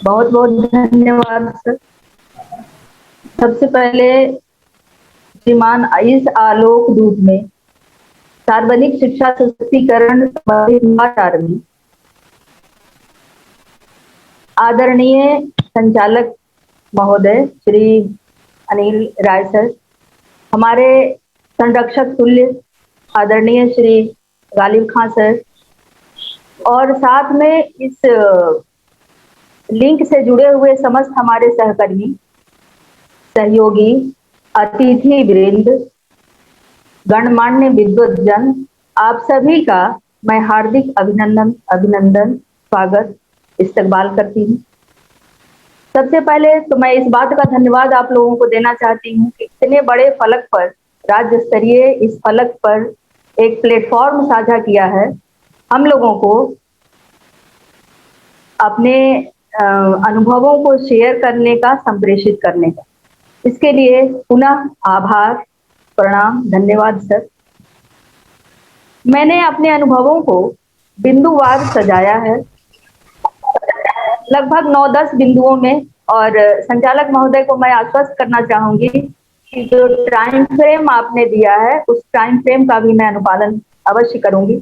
बहुत बहुत धन्यवाद सर। सबसे पहले श्रीमान इस आलोक दूत में सार्वजनिक शिक्षा सशक्तिकरण संबंधित में आदरणीय संचालक महोदय श्री अनिल राय सर, हमारे संरक्षक तुल्य आदरणीय श्री गालिब खान सर, और साथ में इस लिंक से जुड़े हुए समस्त हमारे सहकर्मी, सहयोगी, अतिथि वृंद, गणमान्य विद्वतजन, आप सभी का मैं हार्दिक अभिनंदन अभिनंदन स्वागत इस्तकबाल करती हूँ। सबसे पहले तो मैं इस बात का धन्यवाद आप लोगों को देना चाहती हूँ कि इतने बड़े फलक पर, राज्य स्तरीय इस फलक पर एक प्लेटफॉर्म साझा किया है हम लोगों को अपने अनुभवों को शेयर करने का, संप्रेषित करने का। इसके लिए पुनः आभार, प्रणाम, धन्यवाद सर। मैंने अपने अनुभवों को बिंदुवार सजाया है, लगभग 9-10 बिंदुओं में, और संचालक महोदय को मैं आश्वस्त करना चाहूंगी कि जो टाइम फ्रेम आपने दिया है उस टाइम फ्रेम का भी मैं अनुपालन अवश्य करूंगी।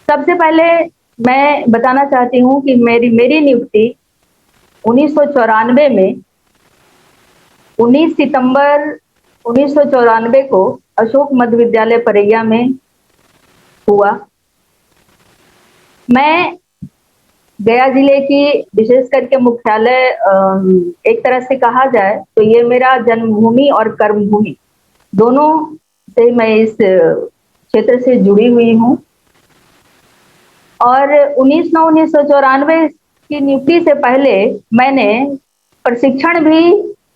सबसे पहले मैं बताना चाहती हूँ कि मेरी नियुक्ति 1994 में 19 सितंबर 1994 को अशोक मध्य विद्यालय परैया में हुआ। मैं गया जिले की, विशेष करके मुख्यालय, एक तरह से कहा जाए तो ये मेरा जन्मभूमि और कर्मभूमि दोनों से मैं इस क्षेत्र से जुड़ी हुई हूँ। और 19/9/1994 की नियुक्ति से पहले मैंने प्रशिक्षण भी,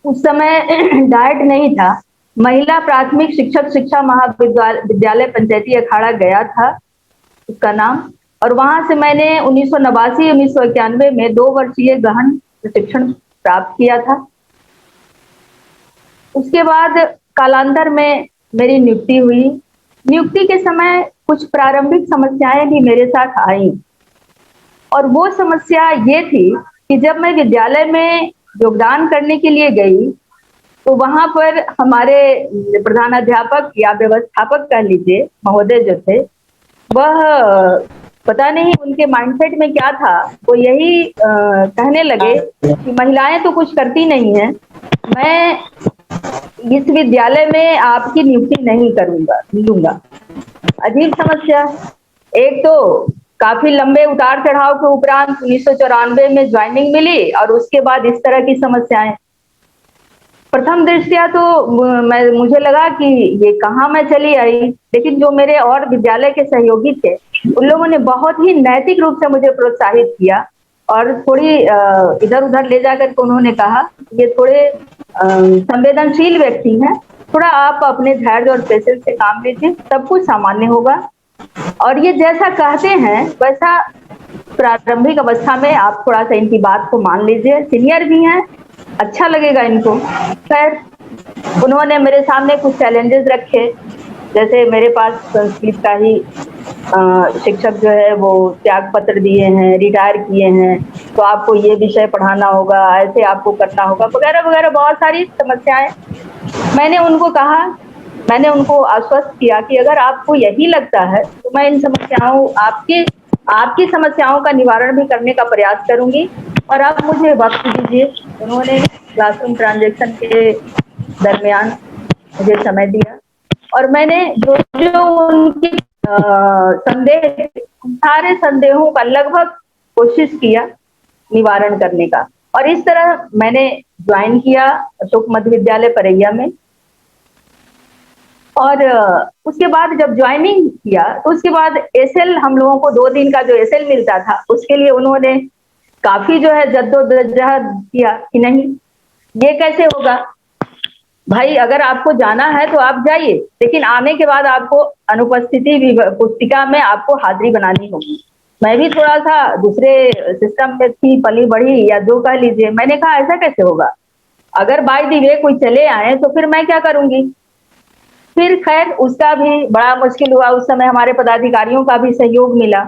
उस समय डाइट नहीं था, महिला प्राथमिक शिक्षक शिक्षा महाविद्यालय पंचायती अखाड़ा गया था उसका नाम, और वहां से मैंने 1989-1991 में 2 वर्षीय गहन प्रशिक्षण प्राप्त किया था। उसके बाद कालांतर में मेरी नियुक्ति हुई। नियुक्ति के समय कुछ प्रारंभिक समस्याएं भी मेरे साथ आई, और वो समस्या ये थी कि जब मैं विद्यालय में योगदान करने के लिए गई तो वहां पर हमारे प्रधानाध्यापक या व्यवस्थापक कह लीजिए, महोदय जो थे, वह पता नहीं उनके माइंडसेट में क्या था, वो यही कहने लगे कि महिलाएं तो कुछ करती नहीं है, मैं इस विद्यालय में आपकी नियुक्ति नहीं करूंगा लूंगा। अजीब समस्या। एक तो काफी लंबे उतार चढ़ाव के उपरांत 1994 में ज्वाइनिंग मिली, और उसके बाद इस तरह की समस्याएं। प्रथम दृष्टया तो मुझे लगा कि ये कहाँ मैं चली आई, लेकिन जो मेरे और विद्यालय के सहयोगी थे उन लोगों ने बहुत ही नैतिक रूप से मुझे प्रोत्साहित किया, और थोड़ी इधर उधर ले जाकर के उन्होंने कहा ये थोड़े संवेदनशील व्यक्ति हैं, थोड़ा आप अपने धैर्य और पेशेंस से काम लीजिए, सब कुछ सामान्य होगा। और ये जैसा कहते हैं वैसा प्रारंभिक अवस्था में आप थोड़ा सा इनकी बात को मान लीजिए, सीनियर भी हैं, अच्छा लगेगा इनको। खैर, उन्होंने मेरे सामने कुछ चैलेंजेस रखे, जैसे मेरे पास संस्कृत का ही शिक्षक जो है वो त्याग पत्र दिए हैं, रिटायर किए हैं, तो आपको ये विषय पढ़ाना होगा, ऐसे आपको करना होगा, वगैरह वगैरह बहुत सारी समस्याएं। मैंने उनको कहा, मैंने उनको आश्वस्त किया कि अगर आपको यही लगता है तो मैं इन समस्याओं, आपकी समस्याओं का निवारण भी करने का प्रयास करूंगी, और आप मुझे वक्त दीजिए। उन्होंने क्लासरूम ट्रांजेक्शन के दरमियान मुझे समय दिया, और मैंने जो जो उनकी संदेह, सारे संदेहों का लगभग कोशिश किया निवारण करने का, और इस तरह मैंने ज्वाइन किया अशोक मध्य विद्यालय परैया में। और उसके बाद जब ज्वाइनिंग किया तो उसके बाद एसएल, हम लोगों को 2 दिन का जो एसएल मिलता था उसके लिए उन्होंने काफी जो है जद्दोजहद किया कि नहीं ये कैसे होगा भाई, अगर आपको जाना है तो आप जाइए, लेकिन आने के बाद आपको अनुपस्थिति पुस्तिका में आपको हाजिरी बनानी होगी। मैं भी थोड़ा सा दूसरे सिस्टम में थी, पली बढ़ी या जो कह लीजिए, मैंने कहा ऐसा कैसे होगा, अगर बाय दी वे कोई चले आए तो फिर मैं क्या करूंगी। फिर खैर उसका भी बड़ा मुश्किल हुआ, उस समय हमारे पदाधिकारियों का भी सहयोग मिला,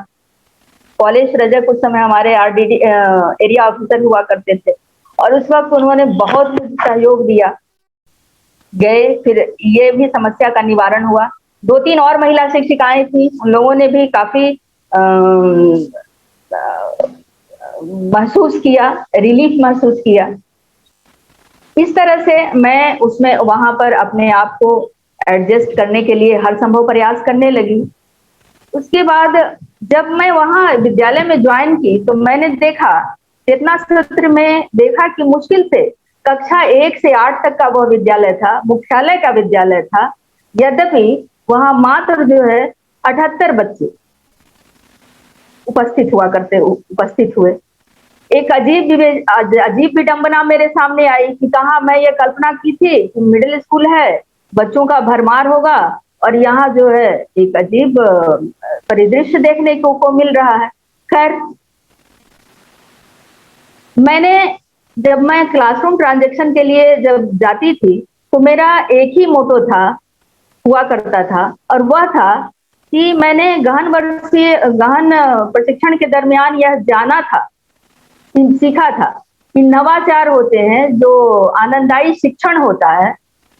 कॉलेज रजक उस समय हमारे आरडीडी एरिया ऑफिसर हुआ करते थे, और उस वक्त उन्होंने बहुत मुझे सहयोग दिया। गए, फिर ये भी समस्या का निवारण हुआ। 2-3 और महिला शिक्षिकाएं थी, उन लोगों ने भी काफी महसूस किया, रिलीफ महसूस किया। इस तरह से मैं उसमें वहां पर अपने आप को एडजस्ट करने के लिए हर संभव प्रयास करने लगी। उसके बाद जब मैं वहां विद्यालय में ज्वाइन की तो मैंने देखा, चेतना सत्र में देखा कि मुश्किल से कक्षा 1 से 8 तक का वह विद्यालय था, मुख्यालय का विद्यालय था। यद्यपि वहां मात्र जो है 78 बच्चे उपस्थित हुए। एक अजीब विडंबना मेरे सामने आई कि कहा मैं ये कल्पना की थी कि मिडिल स्कूल है, बच्चों का भरमार होगा, और यहाँ जो है एक अजीब परिदृश्य देखने को मिल रहा है। खैर, जब मैं क्लासरूम ट्रांजेक्शन के लिए जब जाती थी तो मेरा एक ही मोटो हुआ करता था, और वह था कि मैंने गहन प्रशिक्षण के दरमियान यह जाना था, सीखा था कि नवाचार होते हैं, जो आनंददायी शिक्षण होता है,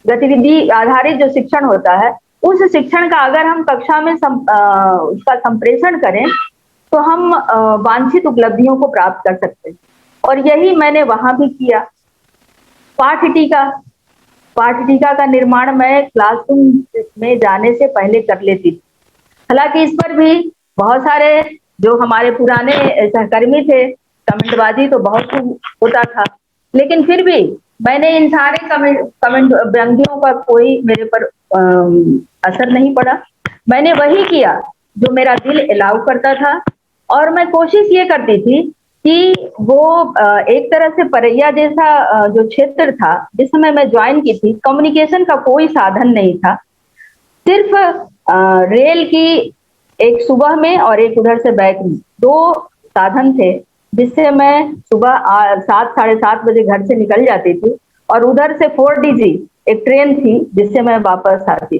गतिविधि आधारित जो शिक्षण होता है, उस शिक्षण का अगर हम कक्षा में उसका संप्रेषण करें तो हम वांछित उपलब्धियों को प्राप्त कर सकते हैं। और यही मैंने वहां भी किया। पाठ टीका का निर्माण मैं क्लासरूम में जाने से पहले कर लेती थी। हालांकि इस पर भी बहुत सारे जो हमारे पुराने सहकर्मी थे, कमेंटबाजी तो बहुत होता था, लेकिन फिर भी मैंने इन सारे कमेंट व्यंग्यों का कोई मेरे पर असर नहीं पड़ा। मैंने वही किया जो मेरा दिल अलाउ करता था, और मैं कोशिश ये करती थी कि वो एक तरह से परैया जैसा जो क्षेत्र था, जिस समय मैं ज्वाइन की थी, कम्युनिकेशन का कोई साधन नहीं था। सिर्फ रेल की एक सुबह में और एक उधर से बैक में 2 साधन थे, जिससे मैं सुबह 7 साढ़े 7 बजे घर से निकल जाती थी, और उधर से 4DG एक ट्रेन थी जिससे मैं वापस आती।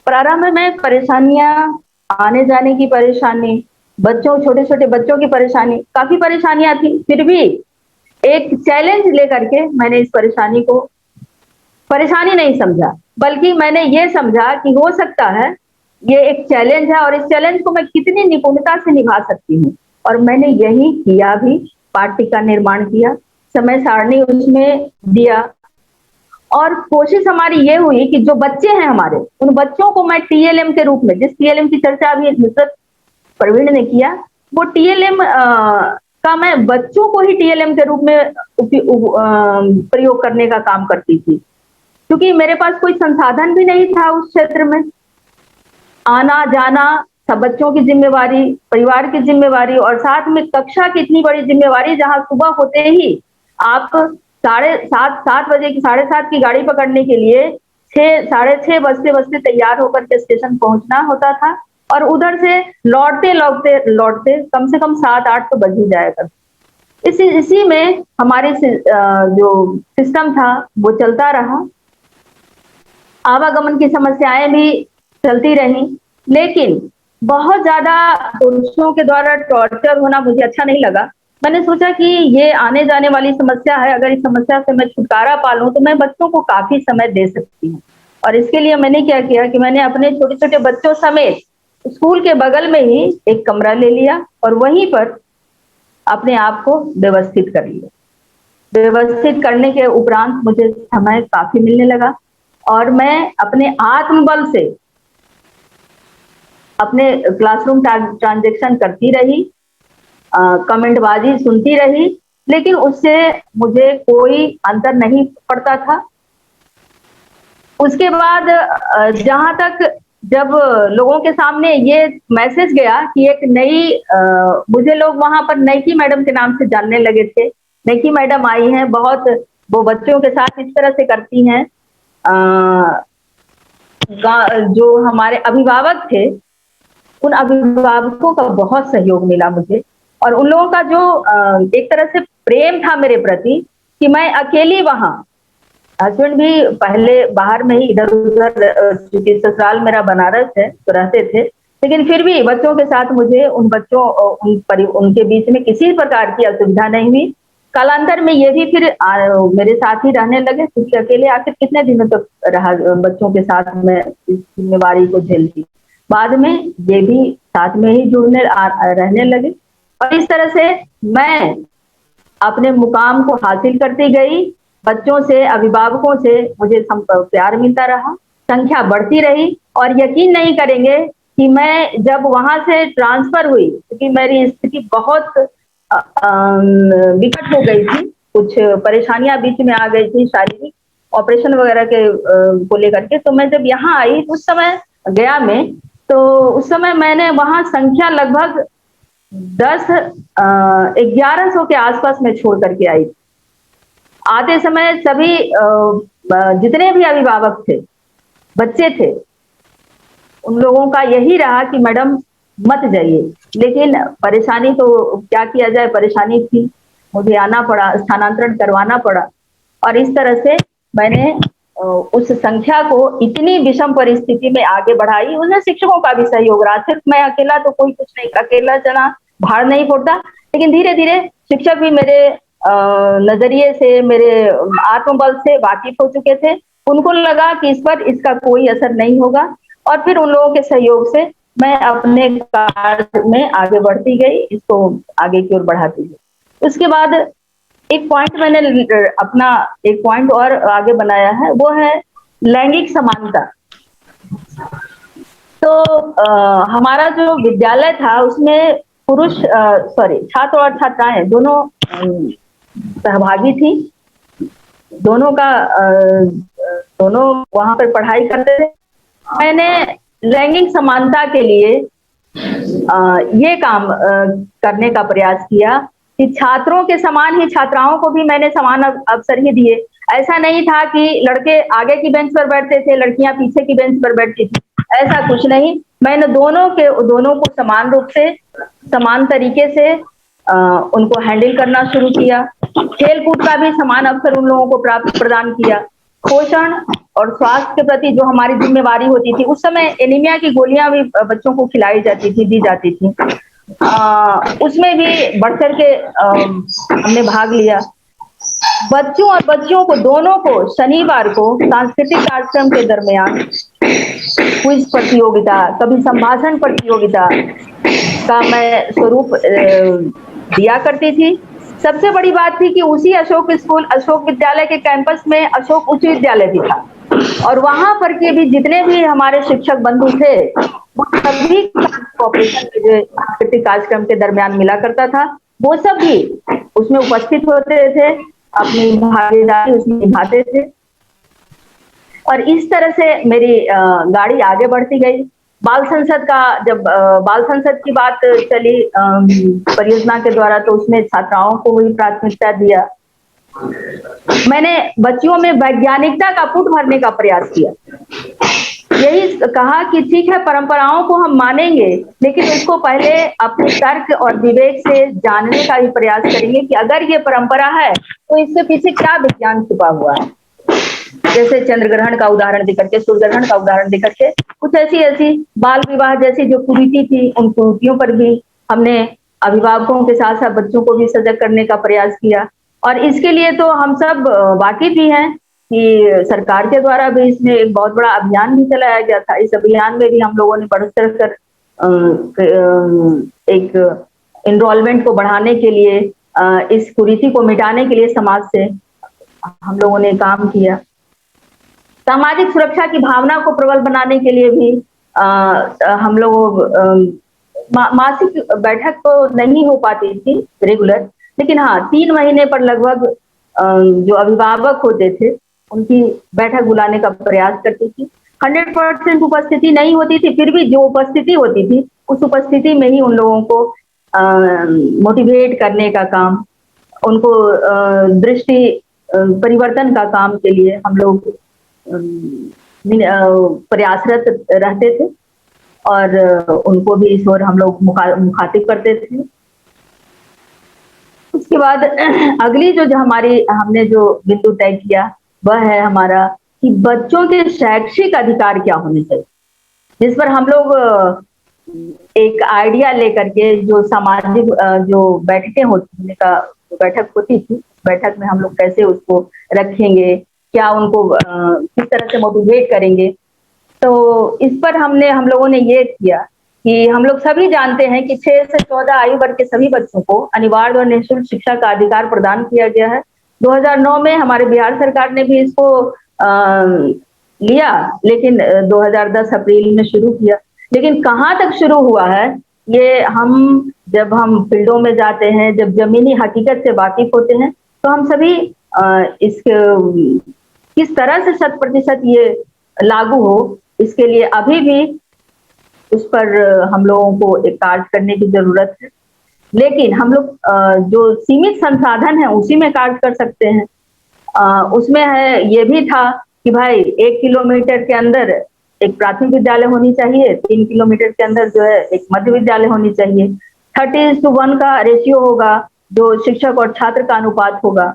प्रारंभ में परेशानियां, आने जाने की परेशानी, छोटे छोटे बच्चों की परेशानी, काफी परेशानियां थी। फिर भी एक चैलेंज लेकर के मैंने इस परेशानी को परेशानी नहीं समझा, बल्कि मैंने ये समझा कि हो सकता है ये एक चैलेंज है, और इस चैलेंज को मैं कितनी निपुणता से निभा सकती हूँ। और मैंने यही किया भी, पाठ का निर्माण किया, समय सारणी उसमें दिया, और कोशिश हमारी ये हुई कि जो बच्चे हैं हमारे, उन बच्चों को मैं TLM के रूप में, जिस TLM की चर्चा अभी नुसरत प्रवीण ने किया, वो TLM का मैं बच्चों को ही TLM के रूप में प्रयोग करने का काम करती थी, क्योंकि मेरे पास कोई संसाधन भी नहीं था उस क्षेत्र में। आना जाना सब बच्चों की जिम्मेवारी, परिवार की जिम्मेवारी, और साथ में कक्षा की इतनी बड़ी जिम्मेवारी, जहां सुबह होते ही आप 7:30 बजे की 7:30 की गाड़ी पकड़ने के लिए 6 साढ़े 6 बजते तैयार होकर के स्टेशन पहुंचना होता था, और उधर से लौटते कम से कम 7-8 तो बज ही जाया करता। इसी में हमारे जो सिस्टम था वो चलता रहा। आवागमन की समस्याएं भी चलती रही, लेकिन बहुत ज्यादा पुरुषों के द्वारा टॉर्चर होना मुझे अच्छा नहीं लगा। मैंने सोचा कि ये आने जाने वाली समस्या है, अगर इस समस्या से मैं छुटकारा पा लूं तो मैं बच्चों को काफी समय दे सकती हूँ। और इसके लिए मैंने क्या किया कि मैंने अपने छोटे छोटे बच्चों समेत स्कूल के बगल में ही एक कमरा ले लिया, और वहीं पर अपने आप को व्यवस्थित कर लिया। व्यवस्थित करने के उपरांत मुझे समय काफी मिलने लगा, और मैं अपने आत्मबल से अपने क्लासरूम ट्रांजेक्शन करती रही, कमेंटबाजी सुनती रही, लेकिन उससे मुझे कोई अंतर नहीं पड़ता था। उसके बाद जहां तक जब लोगों के सामने ये मैसेज गया कि एक नई मुझे लोग वहां पर नैकी मैडम के नाम से जानने लगे थे। नैकी मैडम आई हैं, बहुत वो बच्चों के साथ इस तरह से करती हैं। जो हमारे अभिभावक थे, उन अभिभावकों का बहुत सहयोग मिला मुझे, और उन लोगों का जो एक तरह से प्रेम था मेरे प्रति, कि मैं अकेली वहां, हस्बैंड भी पहले बाहर में ही इधर उधर, चूंकि ससुराल मेरा बनारस है तो रहते थे, लेकिन फिर भी बच्चों के साथ मुझे उनके बीच में किसी प्रकार की असुविधा नहीं हुई। कालांतर में ये भी फिर मेरे साथ ही रहने लगे, क्योंकि अकेले आखिर कितने दिनों तक रहा बच्चों के साथ मैं इस जिम्मेवारी को झेलती। बाद में ये भी साथ में ही रहने लगे, और इस तरह से मैं अपने मुकाम को हासिल करती गई। बच्चों से, अभिभावकों से मुझे प्यार मिलता रहा, संख्या बढ़ती रही, और यकीन नहीं करेंगे कि मैं जब वहां से ट्रांसफर हुई, क्योंकि मेरी स्थिति बहुत विकट हो गई थी, कुछ परेशानियां बीच में आ गई थी शारीरिक, ऑपरेशन वगैरह के को लेकर के। तो मैं जब यहाँ आई उस समय गया में, तो उस समय मैंने वहां संख्या लगभग 1100 के आसपास में छोड़ करके आई। आते समय सभी जितने भी अभिभावक थे, बच्चे थे, उन लोगों का यही रहा कि मैडम मत जाइए। लेकिन परेशानी तो क्या किया जाए, परेशानी थी, मुझे आना पड़ा, स्थानांतरण करवाना पड़ा। और इस तरह से मैंने उस संख्या को इतनी विषम परिस्थिति में आगे बढ़ाई। उन्हें शिक्षकों का भी सहयोग रहा, सिर्फ मैं अकेला तो कोई कुछ नहीं, अकेला जना भार नहीं फोड़ता। लेकिन धीरे धीरे शिक्षक भी मेरे नजरिए से, मेरे आत्मबल से वाकिफ हो चुके थे। उनको लगा कि इस पर इसका कोई असर नहीं होगा, और फिर उन लोगों के सहयोग से मैं अपने कार्य में आगे बढ़ती गई, इसको आगे की ओर बढ़ाती गई। उसके बाद एक पॉइंट मैंने अपना एक पॉइंट और आगे बनाया है, वो है लैंगिक समानता। तो हमारा जो विद्यालय था उसमें छात्र और छात्राएं दोनों सहभागी थी। दोनों वहां पर पढ़ाई करते थे। मैंने लैंगिक समानता के लिए ये काम करने का प्रयास किया कि छात्रों के समान ही छात्राओं को भी मैंने समान अवसर ही दिए। ऐसा नहीं था कि लड़के आगे की बेंच पर बैठते थे, लड़कियां पीछे की बेंच पर बैठती थी, ऐसा कुछ नहीं। मैंने दोनों को समान रूप से, समान तरीके से उनको हैंडल करना शुरू किया। खेल कूद का भी समान अवसर उन लोगों को प्रदान किया। पोषण और स्वास्थ्य के प्रति जो हमारी जिम्मेवारी होती थी, उस समय एनीमिया की गोलियां भी बच्चों को खिलाई जाती थी, दी जाती थी। उसमें भी बढ़ चढ़ के हमने भाग लिया। बच्चों और बच्चियों को दोनों को शनिवार को सांस्कृतिक कार्यक्रम के दरमियान क्विज प्रतियोगिता, कभी संभाषण प्रतियोगिता का मैं स्वरूप दिया करती थी। सबसे बड़ी बात थी कि उसी अशोक विद्यालय के कैंपस में अशोक उच्च विद्यालय भी था, और वहां पर के भी जितने भी हमारे शिक्षक बंधु थे, वो सभी ऑपरेशन के सांस्कृतिक कार्यक्रम के दरमियान मिला करता था। वो सब भी उसमें उपस्थित होते थे, अपनी भागीदारी उसमें निभाते थे, और इस तरह से मेरी गाड़ी आगे बढ़ती गई। बाल संसद का जब बाल संसद की बात चली परियोजना के द्वारा, तो उसमें छात्राओं को ही प्राथमिकता दिया। मैंने बच्चियों में वैज्ञानिकता का पुट भरने का प्रयास किया। यही कहा कि ठीक है, परंपराओं को हम मानेंगे, लेकिन उसको पहले अपने तर्क और विवेक से जानने का भी प्रयास करेंगे कि अगर ये परंपरा है तो इसके पीछे क्या विज्ञान छुपा हुआ है। जैसे चंद्र ग्रहण का उदाहरण देकर के, सूर्य ग्रहण का उदाहरण देकर के, कुछ ऐसी बाल विवाह जैसी जो कुरीति थी, उन कुरीतियों पर भी हमने अभिभावकों के साथ साथ बच्चों को भी सजग करने का प्रयास किया। और इसके लिए तो हम सब वाकिफ भी हैं कि सरकार के द्वारा भी इसमें एक बहुत बड़ा अभियान भी चलाया गया था। इस अभियान में भी हम लोगों ने बढ़ चढ़ कर एक इनरोलमेंट को बढ़ाने के लिए, इस कुरीति को मिटाने के लिए समाज से हम लोगों ने काम किया। सामाजिक सुरक्षा की भावना को प्रबल बनाने के लिए भी हम लोग मासिक बैठक तो नहीं हो पाती थी रेगुलर, लेकिन हाँ 3 महीने पर लगभग जो अभिभावक होते थे उनकी बैठक बुलाने का प्रयास करती थी। 100% उपस्थिति नहीं होती थी, फिर भी जो उपस्थिति होती थी उस उपस्थिति में ही उन लोगों को मोटिवेट करने का काम, उनको दृष्टि परिवर्तन का काम के लिए हम लोग प्रयासरत रहते थे, और उनको भी इस ओर हम लोग मुखातिब करते थे। उसके बाद अगली जो हमने जो बिंदु तय किया वह है हमारा कि बच्चों के शैक्षिक अधिकार क्या होने चाहिए, जिस पर हम लोग एक आइडिया लेकर के जो सामाजिक जो बैठकें होने का बैठक होती थी, बैठक में हम लोग कैसे उसको रखेंगे, क्या उनको किस तरह से मोटिवेट करेंगे। तो इस पर हम लोगों ने ये किया कि हम लोग सभी जानते हैं कि 6 से 14 आयु वर्ग के सभी बच्चों को अनिवार्य और निःशुल्क शिक्षा का अधिकार प्रदान किया गया है। 2009 में हमारे बिहार सरकार ने भी इसको लिया, लेकिन 2010 अप्रैल में शुरू किया। लेकिन कहाँ तक शुरू हुआ है, ये जब हम फील्डों में जाते हैं, जब जमीनी हकीकत से वाकिफ होते हैं, तो हम सभी इस किस तरह से 100% ये लागू हो, इसके लिए अभी भी उस पर हम लोगों को एक कार्य करने की जरूरत है। लेकिन हम लोग जो सीमित संसाधन है उसी में कार्य कर सकते हैं। उसमें है ये भी था कि भाई 1 किलोमीटर के अंदर एक प्राथमिक विद्यालय होनी चाहिए, 3 किलोमीटर के अंदर जो है एक मध्य विद्यालय होनी चाहिए, 30:1 का रेशियो होगा, जो शिक्षक और छात्र का अनुपात होगा।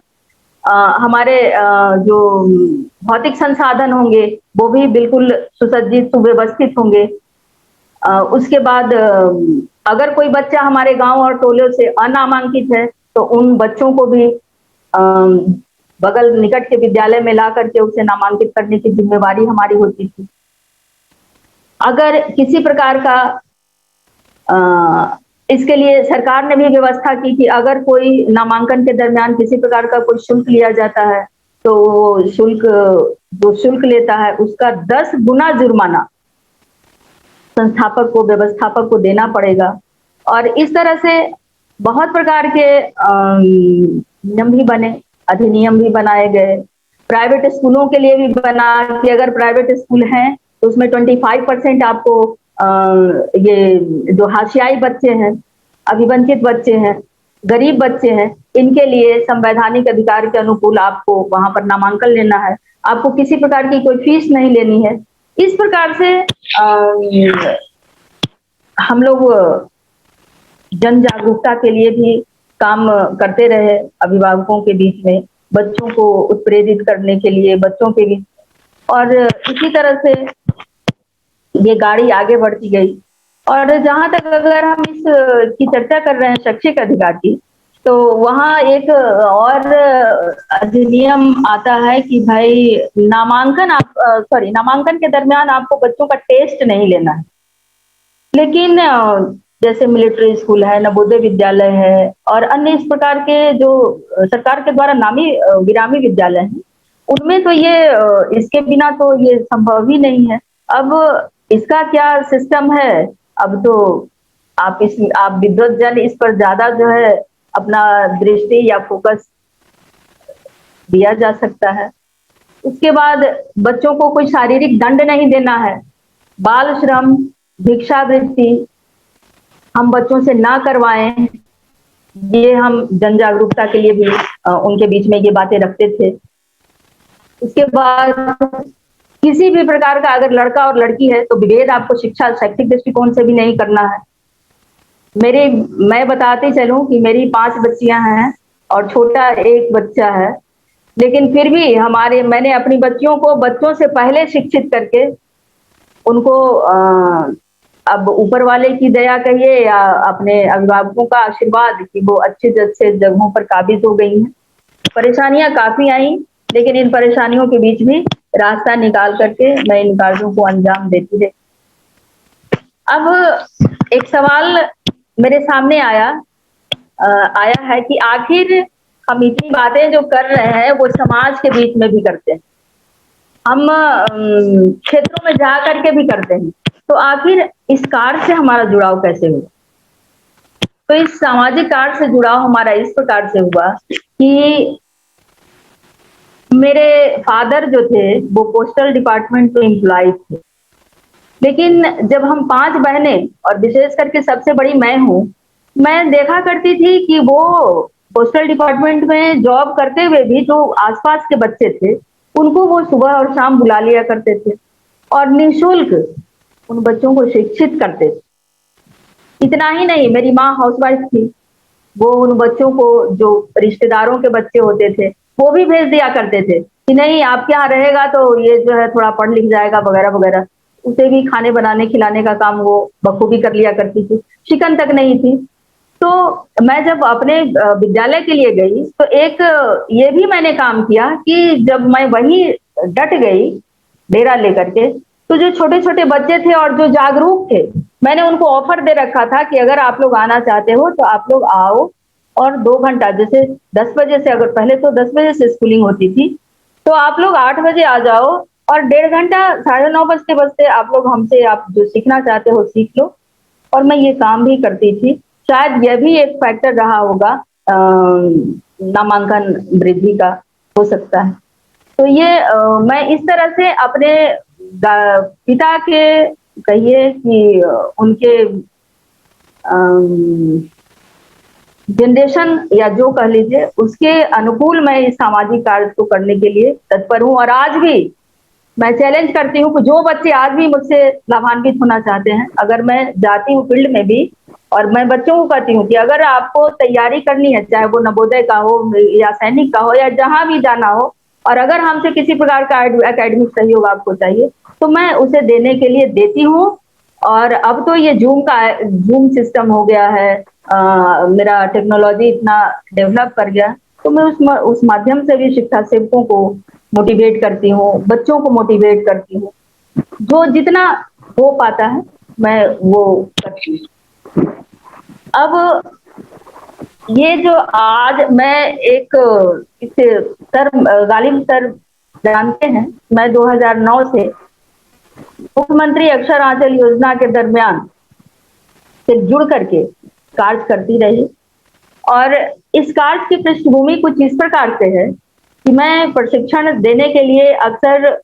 हमारे जो भौतिक संसाधन होंगे वो भी बिल्कुल सुसज्जित सुव्यवस्थित होंगे। उसके बाद अगर कोई बच्चा हमारे गांव और टोले से अनामांकित है तो उन बच्चों को भी बगल निकट के विद्यालय में ला करके उसे नामांकित करने की जिम्मेवारी हमारी होती थी। अगर किसी प्रकार का इसके लिए सरकार ने भी व्यवस्था की कि अगर कोई नामांकन के दरमियान किसी प्रकार का कोई शुल्क लिया जाता है तो जो शुल्क लेता है उसका 10 गुना जुर्माना संस्थापक को, व्यवस्थापक को देना पड़ेगा। और इस तरह से बहुत प्रकार के नियम भी बने, अधिनियम भी बनाए गए। प्राइवेट स्कूलों के लिए भी बना कि अगर प्राइवेट स्कूल हैं तो उसमें 25% आपको ये जो हाशियाई बच्चे हैं, अभिवंचित बच्चे हैं, गरीब बच्चे हैं, इनके लिए संवैधानिक अधिकार के अनुकूल आपको वहां पर नामांकन लेना है। आपको किसी प्रकार की कोई फीस नहीं लेनी है। इस प्रकार से हम लोग जन जागरूकता के लिए भी काम करते रहे, अभिभावकों के बीच में बच्चों को उत्प्रेरित करने के लिए, बच्चों के बीच। और इसी तरह से ये गाड़ी आगे बढ़ती गई। और जहां तक अगर हम इस की चर्चा कर रहे हैं शैक्षिक अधिकार की, तो वहां एक और अधिनियम आता है कि भाई नामांकन के दरमियान आपको बच्चों का टेस्ट नहीं लेना है। लेकिन जैसे मिलिट्री स्कूल है, नवोदय विद्यालय है और अन्य इस प्रकार के जो सरकार के द्वारा नामी गिरामी विद्यालय हैं, उनमें तो ये इसके बिना तो ये संभव ही नहीं है। अब इसका क्या सिस्टम है, अब तो आप विद्वत जन इस पर ज्यादा जो है अपना दृष्टि या फोकस दिया जा सकता है। उसके बाद बच्चों को कोई शारीरिक दंड नहीं देना है। बाल श्रम, भिक्षावृत्ति हम बच्चों से ना करवाएं, ये हम जन जागरूकता के लिए भी उनके बीच में ये बातें रखते थे। उसके बाद किसी भी प्रकार का अगर लड़का और लड़की है तो विभेद आपको शिक्षा शैक्षिक दृष्टिकोण से भी नहीं करना है। मैं बताते चलूं कि मेरी 5 बच्चियां हैं और छोटा एक बच्चा है, लेकिन फिर भी मैंने अपनी बच्चियों को बच्चों से पहले शिक्षित करके उनको अब ऊपर वाले की दया कहिए या अपने अभिभावकों का आशीर्वाद कि वो अच्छे अच्छे जगहों पर काबिज हो गई हैं। परेशानियां काफी आई, लेकिन इन परेशानियों के बीच भी रास्ता निकाल करके मैं इन कार्यों को अंजाम देती रही। अब एक सवाल मेरे सामने आया है कि आखिर हम इतनी बातें जो कर रहे हैं वो समाज के बीच में भी करते हैं, हम क्षेत्रों में जा करके भी करते हैं, तो आखिर इस कार्य से हमारा जुड़ाव कैसे हुआ? तो इस सामाजिक कार्य से जुड़ाव हमारा इस प्रकार से हुआ कि मेरे फादर जो थे वो पोस्टल डिपार्टमेंट में एम्प्लॉय थे, लेकिन जब हम 5 बहनें और विशेष करके सबसे बड़ी मैं हूँ, मैं देखा करती थी कि वो पोस्टल डिपार्टमेंट में जॉब करते हुए भी जो आसपास के बच्चे थे उनको वो सुबह और शाम बुला लिया करते थे और निःशुल्क उन बच्चों को शिक्षित करते थे। इतना ही नहीं, मेरी माँ हाउसवाइफ थी, वो उन बच्चों को जो रिश्तेदारों के बच्चे होते थे वो भी भेज दिया करते थे कि नहीं आपके यहाँ रहेगा तो ये जो है थोड़ा पढ़ लिख जाएगा वगैरह वगैरह। उसे भी खाने बनाने खिलाने का काम वो बखूबी कर लिया करती थी, शिकन तक नहीं थी। तो मैं जब अपने विद्यालय के लिए गई तो एक ये भी मैंने काम किया कि जब मैं वहीं डट गई डेरा लेकर के, तो जो छोटे छोटे बच्चे थे और जो जागरूक थे, मैंने उनको ऑफर दे रखा था कि अगर आप लोग आना चाहते हो तो आप लोग आओ, और 2 घंटा जैसे 10 बजे से, अगर पहले तो 10 बजे से स्कूलिंग होती थी, तो आप लोग 8 बजे आ जाओ, और 1.5 घंटा 9:30 बजते बजते आप लोग हमसे आप जो सीखना चाहते हो सीख लो। और मैं ये काम भी करती थी। शायद यह भी एक फैक्टर रहा होगा नामांकन वृद्धि का, हो सकता है। तो ये मैं इस तरह से अपने पिता के, कहिए कि उनके जनरेशन या जो कह लीजिए उसके अनुकूल मैं इस सामाजिक कार्य को करने के लिए तत्पर हूँ। और आज भी मैं चैलेंज करती हूँ कि जो बच्चे आज भी मुझसे लाभान्वित होना चाहते हैं, अगर मैं जाती हूँ फील्ड में भी, और मैं बच्चों को कहती हूँ कि अगर आपको तैयारी करनी है, चाहे वो नवोदय का हो या सैनिक का हो या जहां भी जाना हो, और अगर हमसे किसी प्रकार का एकेडमिक सहयोग आपको चाहिए, तो मैं उसे देने के लिए देती हूँ। और अब तो ये जूम सिस्टम हो गया है, मेरा टेक्नोलॉजी इतना डेवलप कर गया, तो मैं उस माध्यम से भी शिक्षा सेवकों को मोटिवेट करती हूँ, बच्चों को मोटिवेट करती हूँ, जो जितना हो पाता है मैं वो करती हूँ। अब ये जो आज मैं एक इस सर, गालिब सर जानते हैं, मैं 2009 से मुख्यमंत्री अक्षर आंचल योजना के दरमियान से जुड़ करके कार्य करती रही। और इस कार्य की पृष्ठभूमि कुछ इस प्रकार से है कि मैं प्रशिक्षण देने के लिए अक्सर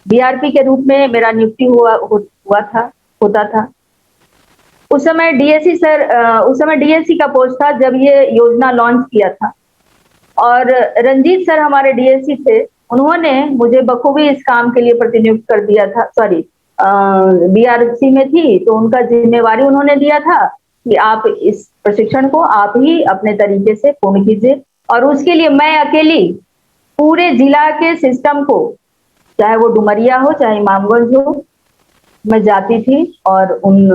बीआरपी के रूप में मेरा नियुक्ति हुआ था, होता था। उस समय डीएससी सर, उस समय डीएससी का पोस्ट था जब ये योजना लॉन्च किया था, और रंजीत सर हमारे डीएससी थे, उन्होंने मुझे बखूबी इस काम के लिए प्रतिनियुक्त कर दिया था। सॉरी, बीआरसी में थी तो उनका जिम्मेवारी उन्होंने दिया था कि आप इस प्रशिक्षण को आप ही अपने तरीके से पूर्ण कीजिए। और उसके लिए मैं अकेली पूरे जिला के सिस्टम को, चाहे वो डुमरिया हो चाहे इमामगंज हो, मैं जाती थी। और उन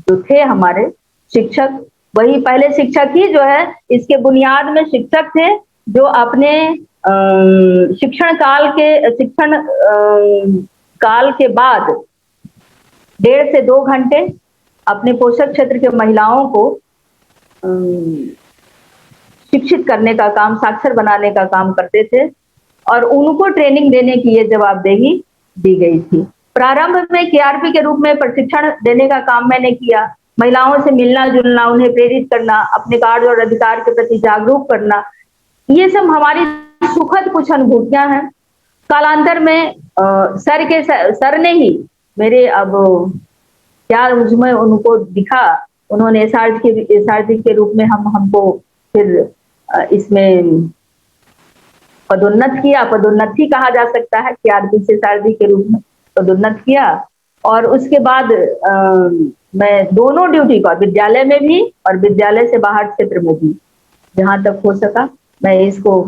जो थे हमारे शिक्षक, वही पहले शिक्षक ही जो है इसके बुनियाद में शिक्षक थे, जो अपने शिक्षण काल के बाद 1.5 से 2 घंटे अपने पोषक क्षेत्र के महिलाओं को शिक्षित करने का काम, साक्षर बनाने का काम करते थे, और उनको ट्रेनिंग देने की ये जवाबदेही दी गई थी। प्रारंभ में केआरपी के रूप में प्रशिक्षण देने का काम मैंने किया, महिलाओं से मिलना जुलना, उन्हें प्रेरित करना, अपने कार्य और अधिकार के प्रति जागरूक करना, ये सब हमारी सुखद कुछ अनुभूतियां हैं। कालांतर में सर ने ही मेरे, अब क्या उसमें उनको दिखा, उन्होंने एसआरजी के रूप में हमको फिर इसमें पदोन्नत किया, पदोन्नति कहा जा सकता है, केआरपी से एसआरजी के रूप में पदोन्नत किया। और उसके बाद मैं दोनों ड्यूटी का, विद्यालय में भी और विद्यालय से बाहर क्षेत्र में भी, जहां तक हो सका मैं इसको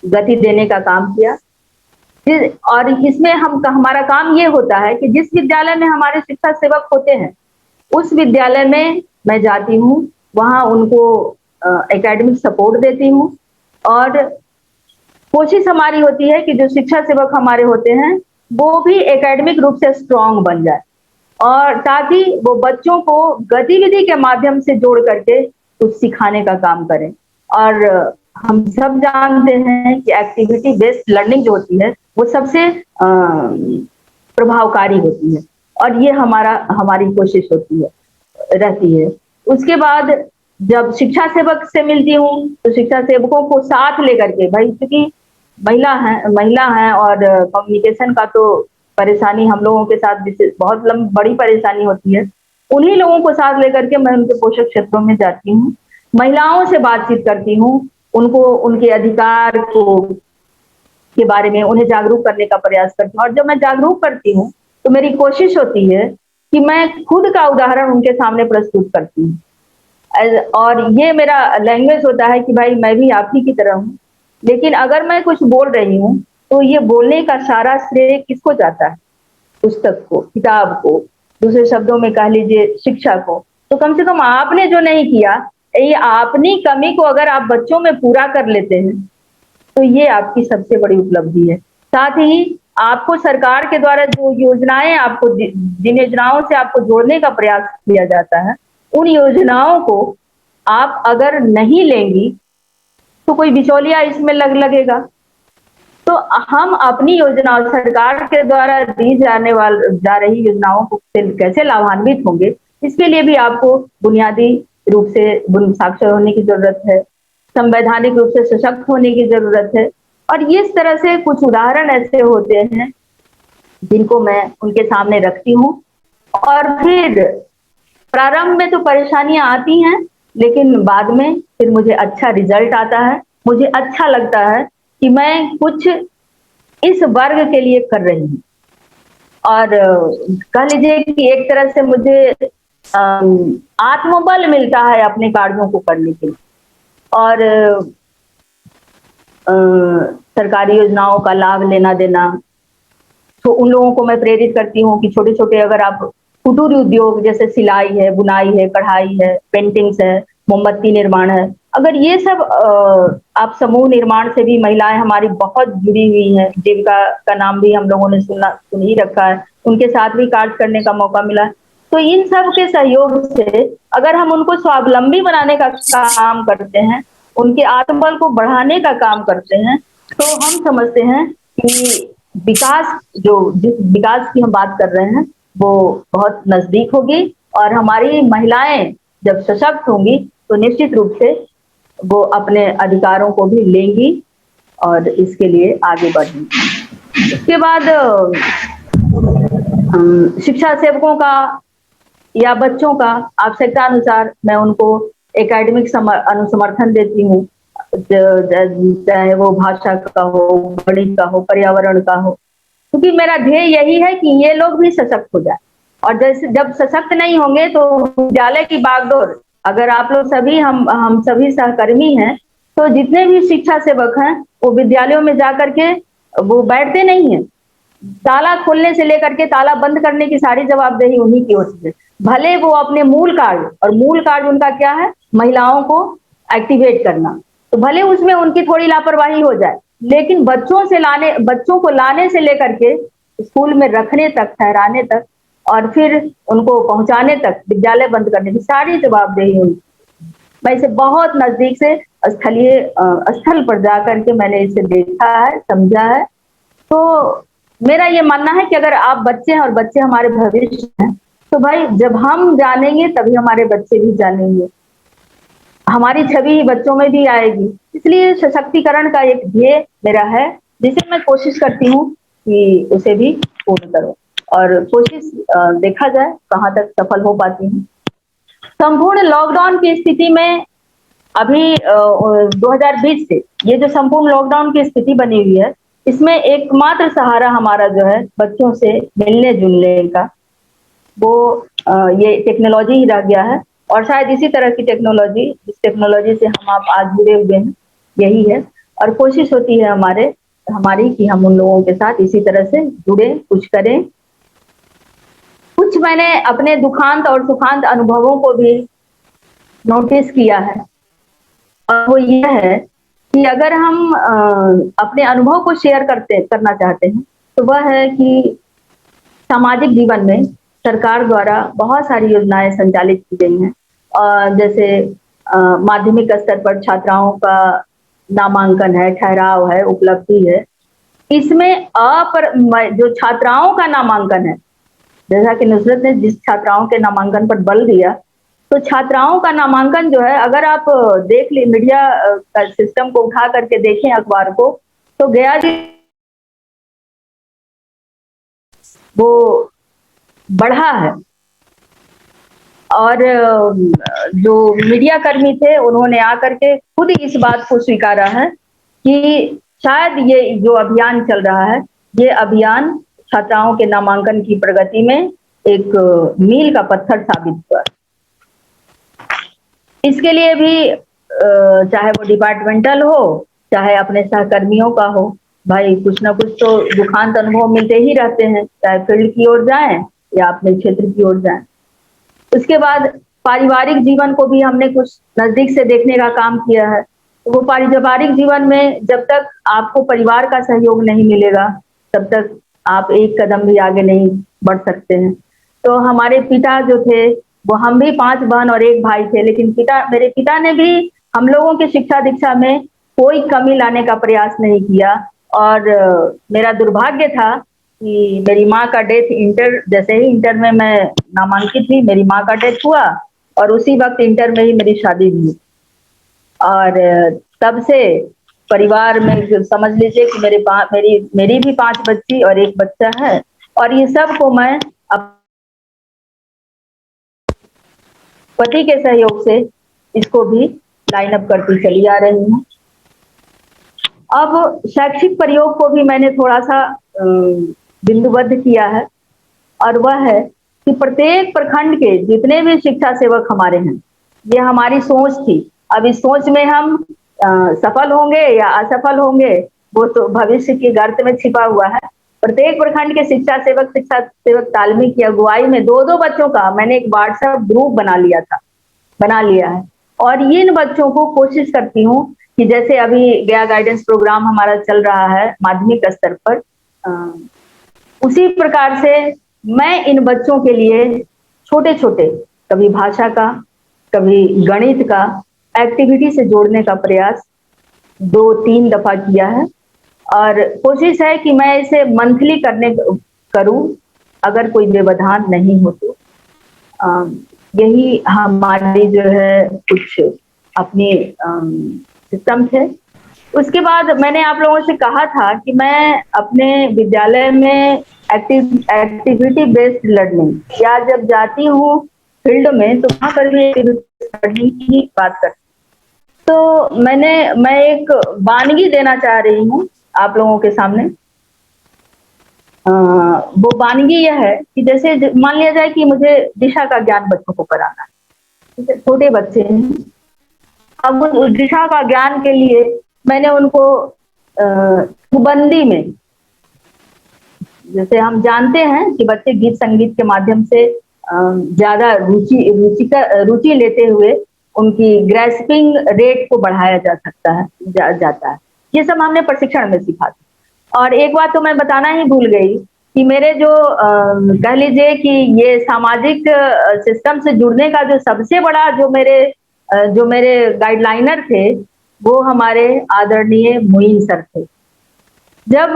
गति देने का काम किया। और इसमें हमारा काम ये होता है कि जिस विद्यालय में हमारे शिक्षा सेवक होते हैं, उस विद्यालय में मैं जाती हूँ, वहां उनको एकेडमिक सपोर्ट देती हूँ, और कोशिश हमारी होती है कि जो शिक्षा सेवक हमारे होते हैं वो भी एकेडमिक रूप से स्ट्रांग बन जाए, और ताकि वो बच्चों को गतिविधि के माध्यम से जोड़ करके कुछ सिखाने का काम करें। और हम सब जानते हैं कि एक्टिविटी बेस्ड लर्निंग जो होती है वो सबसे प्रभावकारी होती है, और ये हमारी कोशिश होती है, रहती है। उसके बाद जब शिक्षा सेवक से मिलती हूँ तो शिक्षा सेवकों को साथ लेकर के, भाई क्योंकि महिला है और कम्युनिकेशन का तो परेशानी हम लोगों के साथ बहुत बड़ी परेशानी होती है, उन्हीं लोगों को साथ लेकर के मैं उनके पोषक क्षेत्रों में जाती हूँ, महिलाओं से बातचीत करती हूँ, उनको उनके अधिकार को के बारे में उन्हें जागरूक करने का प्रयास करती हूँ। और जब मैं जागरूक करती हूँ तो मेरी कोशिश होती है कि मैं खुद का उदाहरण उनके सामने प्रस्तुत करती हूँ, और ये मेरा लैंग्वेज होता है कि भाई मैं भी आप ही की तरह हूँ। लेकिन अगर मैं कुछ बोल रही हूँ तो ये बोलने का सारा श्रेय किसको जाता है? पुस्तक को, किताब को, दूसरे शब्दों में कह लीजिए शिक्षा को, तो कम से कम आपने जो नहीं किया, ये अपनी कमी को अगर आप बच्चों में पूरा कर लेते हैं तो ये आपकी सबसे बड़ी उपलब्धि है। साथ ही आपको सरकार के द्वारा जो योजनाएं आपको जिन योजनाओं से आपको जोड़ने का प्रयास किया जाता है, उन योजनाओं को आप अगर नहीं लेंगी तो कोई बिचौलिया इसमें लगेगा। तो हम अपनी योजना सरकार के द्वारा दी जा रही योजनाओं को कैसे लाभान्वित होंगे, इसके लिए भी आपको बुनियादी रूप से साक्षर होने की जरूरत है, संवैधानिक रूप से सशक्त होने की जरूरत है। और इस तरह से कुछ उदाहरण ऐसे होते हैं जिनको मैं उनके सामने रखती हूँ। और फिर प्रारंभ में तो परेशानियां आती हैं, लेकिन बाद में फिर मुझे अच्छा रिजल्ट आता है, मुझे अच्छा लगता है कि मैं कुछ इस वर्ग के लिए कर रही हूँ। और कह लीजिए कि एक तरह से मुझे आत्मबल मिलता है अपने कार्यों को करने के लिए। और सरकारी योजनाओं का लाभ लेना देना, तो उन लोगों को मैं प्रेरित करती हूँ कि छोटे छोटे अगर आप कुटीर उद्योग जैसे सिलाई है, बुनाई है, कढ़ाई है, पेंटिंग्स है, मोमबत्ती निर्माण है, अगर ये सब आप समूह निर्माण से भी महिलाएं हमारी बहुत जुड़ी हुई हैं, जीविका का नाम भी हम लोगों ने सुन ही रखा है, उनके साथ भी कार्य करने का मौका मिला। तो इन सब के सहयोग से अगर हम उनको स्वावलंबी बनाने का काम करते हैं, उनके आत्मबल को बढ़ाने का काम करते हैं, तो हम समझते हैं कि विकास, जिस विकास की हम बात कर रहे हैं, वो बहुत नजदीक होगी। और हमारी महिलाएं जब सशक्त होंगी तो निश्चित रूप से वो अपने अधिकारों को भी लेंगी और इसके लिए आगे बढ़ेंगी। इसके बाद शिक्षा सेवकों का या बच्चों का आवश्यकता अनुसार मैं उनको एकेडमिक अनुसमर्थन देती हूँ, चाहे वो भाषा का हो, गणित का हो, पर्यावरण का हो, क्योंकि मेरा ध्येय यही है कि ये लोग भी सशक्त हो जाए। और जैसे जब सशक्त नहीं होंगे तो विद्यालय की बागडोर, अगर आप लोग सभी हम सभी सहकर्मी हैं, तो जितने भी शिक्षा सेवक हैं वो विद्यालयों में जाकर के वो बैठते नहीं है, ताला खोलने से लेकर के ताला बंद करने की सारी जवाबदेही उन्हीं की होती है। भले वो अपने मूल कार्य, और मूल कार्य उनका क्या है, महिलाओं को एक्टिवेट करना, तो भले उसमें उनकी थोड़ी लापरवाही हो जाए, लेकिन बच्चों को लाने से लेकर के स्कूल में रखने तक, ठहराने तक, और फिर उनको पहुंचाने तक, विद्यालय बंद करने की सारी जवाबदेही उनकी। मैं इसे बहुत नजदीक से स्थल पर जाकर के मैंने इसे देखा है, समझा है। तो मेरा ये मानना है कि अगर आप बच्चे हैं और बच्चे हमारे भविष्य हैं, तो भाई जब हम जानेंगे तभी हमारे बच्चे भी जानेंगे, हमारी छवि बच्चों में भी आएगी। इसलिए सशक्तिकरण का एक ध्येय मेरा है, जिसे मैं कोशिश करती हूँ कि उसे भी पूर्ण करूँ, और कोशिश देखा जाए कहाँ तक सफल हो पाती हूँ। संपूर्ण लॉकडाउन की स्थिति में अभी 2020 से ये जो संपूर्ण लॉकडाउन की स्थिति बनी हुई है, इसमें एकमात्र सहारा हमारा जो है बच्चों से मिलने जुलने का, वो ये टेक्नोलॉजी ही रह गया है। और शायद इसी तरह की टेक्नोलॉजी, जिस टेक्नोलॉजी से हम आप आज जुड़े हुए हैं, यही है। और कोशिश होती है हमारी कि हम उन लोगों के साथ इसी तरह से जुड़े, कुछ करें। कुछ मैंने अपने दुखांत और सुखांत अनुभवों को भी नोटिस किया है, और वो यह है कि अगर हम अपने अनुभव को शेयर करना चाहते हैं, तो वह है कि सामाजिक जीवन में सरकार द्वारा बहुत सारी योजनाएं संचालित की गई हैं। जैसे माध्यमिक स्तर पर छात्राओं का नामांकन है, ठहराव है, उपलब्धि है। इसमें जो छात्राओं का नामांकन है, जैसा कि नुसरत ने जिस छात्राओं के नामांकन पर बल दिया, तो छात्राओं का नामांकन जो है, अगर आप देख ले मीडिया का सिस्टम को उठा करके देखें, अखबार को, तो गया वो बढ़ा है। और जो मीडिया कर्मी थे उन्होंने आकर के खुद इस बात को स्वीकारा है कि शायद ये जो अभियान चल रहा है, ये अभियान छात्राओं के नामांकन की प्रगति में एक मील का पत्थर साबित हुआ। इसके लिए भी चाहे वो डिपार्टमेंटल हो, चाहे अपने सहकर्मियों का हो, भाई कुछ ना कुछ तो दुखांत अनुभव मिलते ही रहते हैं, चाहे फील्ड की ओर जाएं या अपने क्षेत्र की ओर जाएं। उसके बाद पारिवारिक जीवन को भी हमने कुछ नजदीक से देखने का काम किया है। तो वो पारिवारिक जीवन में जब तक आपको परिवार का सहयोग नहीं मिलेगा, तब तक आप एक कदम भी आगे नहीं बढ़ सकते हैं। तो हमारे पिता जो थे, वो हम भी 5 बहन और 1 भाई थे, लेकिन मेरे पिता ने भी हम लोगों की शिक्षा दीक्षा में कोई कमी लाने का प्रयास नहीं किया। और मेरा दुर्भाग्य था कि मेरी माँ का डेथ इंटर जैसे ही इंटर में मैं नामांकित हुई, मेरी माँ का डेथ हुआ और उसी वक्त इंटर में ही मेरी शादी हुई। और तब से परिवार में समझ लीजिए कि मेरी मेरी भी 5 बच्ची और 1 बच्चा है। और ये सब को मैं अपने पति के सहयोग से इसको भी लाइन अप करती चली आ रही हूँ। अब शैक्षिक प्रयोग को भी मैंने थोड़ा सा बिंदुबद्ध किया है, और वह है कि प्रत्येक प्रखंड के जितने भी शिक्षा सेवक हमारे हैं, ये हमारी सोच थी। अब इस सोच में हम सफल होंगे या असफल होंगे, वो तो भविष्य के गर्त में छिपा हुआ है। प्रत्येक प्रखंड के शिक्षा सेवक तालमी की अगुवाई में 2-2 बच्चों का मैंने एक व्हाट्सएप ग्रुप बना लिया है। और इन बच्चों को कोशिश करती हूँ कि जैसे अभी गया गाइडेंस प्रोग्राम हमारा चल रहा है माध्यमिक स्तर पर, उसी प्रकार से मैं इन बच्चों के लिए छोटे छोटे, कभी भाषा का, कभी गणित का एक्टिविटी से जोड़ने का प्रयास 2-3 दफा किया है। और कोशिश है कि मैं इसे मंथली करूं, अगर कोई व्यवधान नहीं हो तो। यही हमारी जो है कुछ अपनी सिस्टम थे। उसके बाद मैंने आप लोगों से कहा था कि मैं अपने विद्यालय में एक्टिविटी बेस्ड लर्निंग, या जब जाती हूँ फील्ड में तो वहां पर भी लर्निंग की बात करती। तो मैं एक वानगी देना चाह रही हूँ आप लोगों के सामने। वो वानगी यह है कि जैसे मान लिया जाए कि मुझे दिशा का ज्ञान बच्चों को कराना है, ठीक है, छोटे बच्चे हैं। अब उस दिशा का ज्ञान के लिए मैंने उनको पाबंदी में, जैसे हम जानते हैं कि बच्चे गीत संगीत के माध्यम से ज्यादा रुचि लेते हुए उनकी ग्रेस्पिंग रेट को बढ़ाया जा सकता है, जाता है। ये सब हमने प्रशिक्षण में सीखा था। और एक बात तो मैं बताना ही भूल गई कि मेरे जो कह लीजिए कि ये सामाजिक सिस्टम से जुड़ने का जो सबसे बड़ा जो मेरे गाइडलाइनर थे, वो हमारे आदरणीय मुइन सर थे। जब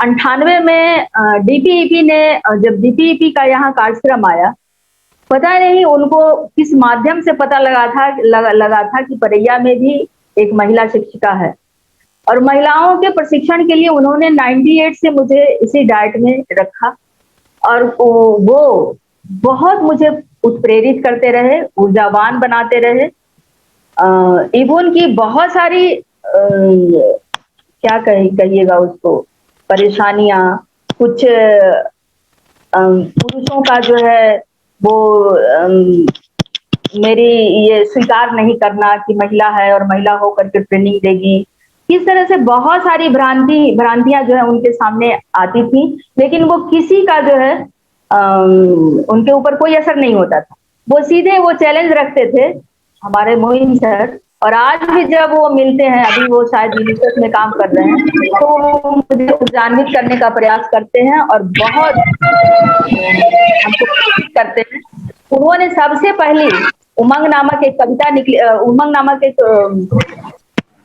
98 में डीपीईपी ने जब डीपीईपी का यहाँ कार्यक्रम आया, पता नहीं उनको किस माध्यम से पता लगा था कि परैया में भी एक महिला शिक्षिका है। और महिलाओं के प्रशिक्षण के लिए उन्होंने 98 से मुझे इसी डाइट में रखा। और वो बहुत मुझे उत्प्रेरित करते रहे, ऊर्जावान बनाते रहे। इवन की बहुत सारी क्या कहिएगा उसको, परेशानियां, कुछ पुरुषों का जो है वो मेरी ये स्वीकार नहीं करना कि महिला है और महिला होकर के ट्रेनिंग देगी, इस तरह से बहुत सारी भ्रांतियां जो है उनके सामने आती थी। लेकिन वो किसी का जो है उनके ऊपर कोई असर नहीं होता था। वो सीधे वो चैलेंज रखते थे हमारे मोइन सर। और आज भी जब वो मिलते हैं, अभी वो शायद यूनिसेफ में काम कर रहे हैं, तो वो मुझे ऊर्जान्वित करने का प्रयास करते हैं और बहुत हमको प्रेरित करते हैं। उन्होंने सबसे पहली उमंग नामक एक कविता निकली, उमंग नामक एक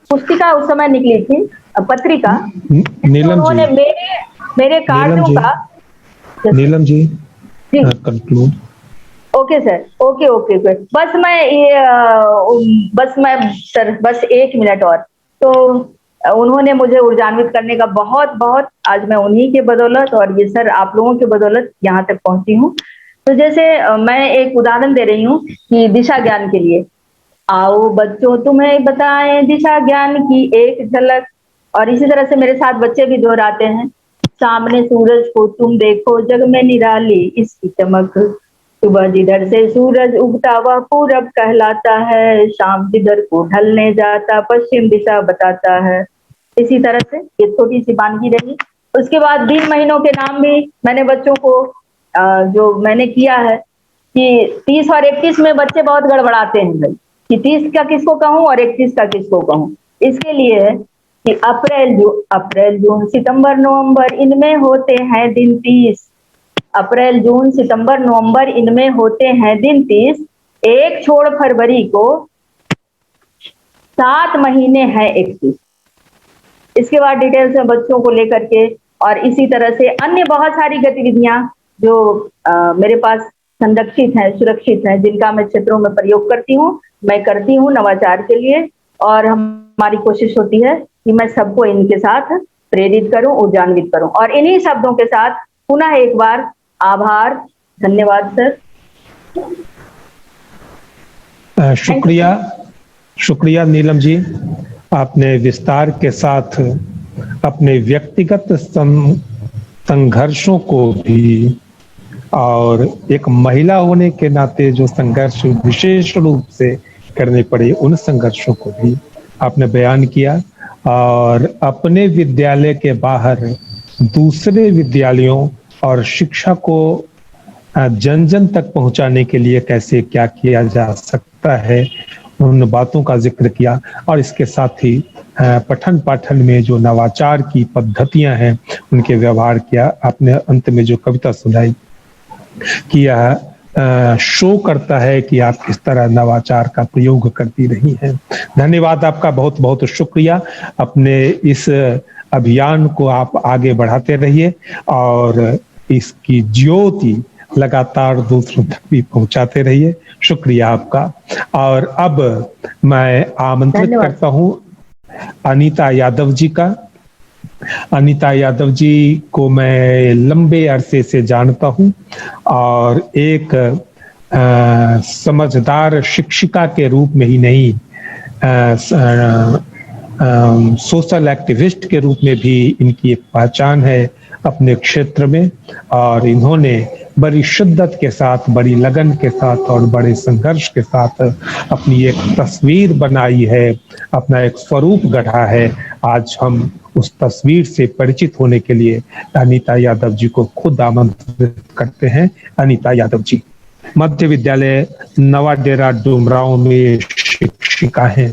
पुस्तिका उस समय निकली थी, पत्रिका। नीलम जी, उन्होंने मेरे कार्यों का, Neelam ji ji conclude. Okay sir, okay okay okay, बस मैं ये सर बस 1 मिनट और। तो उन्होंने मुझे ऊर्जान्वित करने का बहुत बहुत, आज मैं उन्हीं के बदौलत और ये सर आप लोगों के बदौलत यहाँ तक पहुंची हूँ। तो जैसे मैं एक उदाहरण दे रही हूँ कि दिशा ज्ञान के लिए, आओ बच्चों तुम्हें बताएं दिशा ज्ञान की एक झलक। और इसी तरह से मेरे साथ बच्चे भी दोहराते हैं, सामने सूरज को तुम देखो जग में निराली इसकी चमक। सुबह जिधर से सूरज उगता वह पूरब कहलाता है, शाम जिधर को ढलने जाता पश्चिम दिशा बताता है। इसी तरह से ये छोटी सी वानगी रही। उसके बाद दिन महीनों के नाम भी मैंने बच्चों को जो मैंने किया है कि 30 और 31 में बच्चे बहुत गड़बड़ाते हैं भाई, कि 30 का किसको कहूं और 31 का किसको कहूं। इसके लिए है कि अप्रैल जून सितंबर नवंबर इनमें होते हैं दिन 30। अप्रैल जून सितंबर नवंबर इनमें होते हैं दिन 30। एक छोड़ फरवरी को 7 महीने हैं 31। इसके बाद डिटेल से बच्चों को लेकर के और इसी तरह से अन्य बहुत सारी गतिविधियां जो मेरे पास संरक्षित हैं, सुरक्षित हैं, जिनका मैं क्षेत्रों में प्रयोग करती हूँ, मैं करती हूँ नवाचार के लिए। और हमारी कोशिश होती है कि मैं सबको इनके साथ प्रेरित करूं, ऊर्जान्वित करूं। और इन्हीं शब्दों के साथ पुनः एक बार आभार, धन्यवाद सर। शुक्रिया नीलम जी, आपने विस्तार के साथ अपने व्यक्तिगत संघर्षों को भी और एक महिला होने के नाते जो संघर्ष विशेष रूप से करने पड़े उन संघर्षों को भी आपने बयान किया, और अपने विद्यालय के बाहर दूसरे विद्यालयों और शिक्षा को जन जन तक पहुंचाने के लिए कैसे क्या किया जा सकता है उन बातों का जिक्र किया। और इसके साथ ही पठन पाठन में जो नवाचार की पद्धतियां हैं उनके व्यवहार किया। आपने अंत में जो कविता सुनाई कि यह शो करता है कि आप किस तरह नवाचार का प्रयोग करती रही हैं। धन्यवाद आपका, बहुत बहुत शुक्रिया। अपने इस अभियान को आप आगे बढ़ाते रहिए और इसकी ज्योति लगातार दूसरों तक भी पहुंचाते रहिए। शुक्रिया आपका। और अब मैं आमंत्रित करता हूं अनीता यादव जी का। अनीता यादव जी को मैं लंबे अरसे से जानता हूं और एक समझदार शिक्षिका के रूप में ही नहीं, सोशल एक्टिविस्ट के रूप में भी इनकी एक पहचान है अपने क्षेत्र में। और इन्होंने बड़ी शिद्दत के साथ, बड़ी लगन के साथ और बड़े संघर्ष के साथ अपनी एक तस्वीर बनाई है, अपना एक स्वरूप गढ़ा है। आज हम उस तस्वीर से परिचित होने के लिए अनीता यादव जी को खुद आमंत्रित करते हैं। अनीता यादव जी मध्य विद्यालय नवा डेरा डुमरांव में शिक्षिका हैं।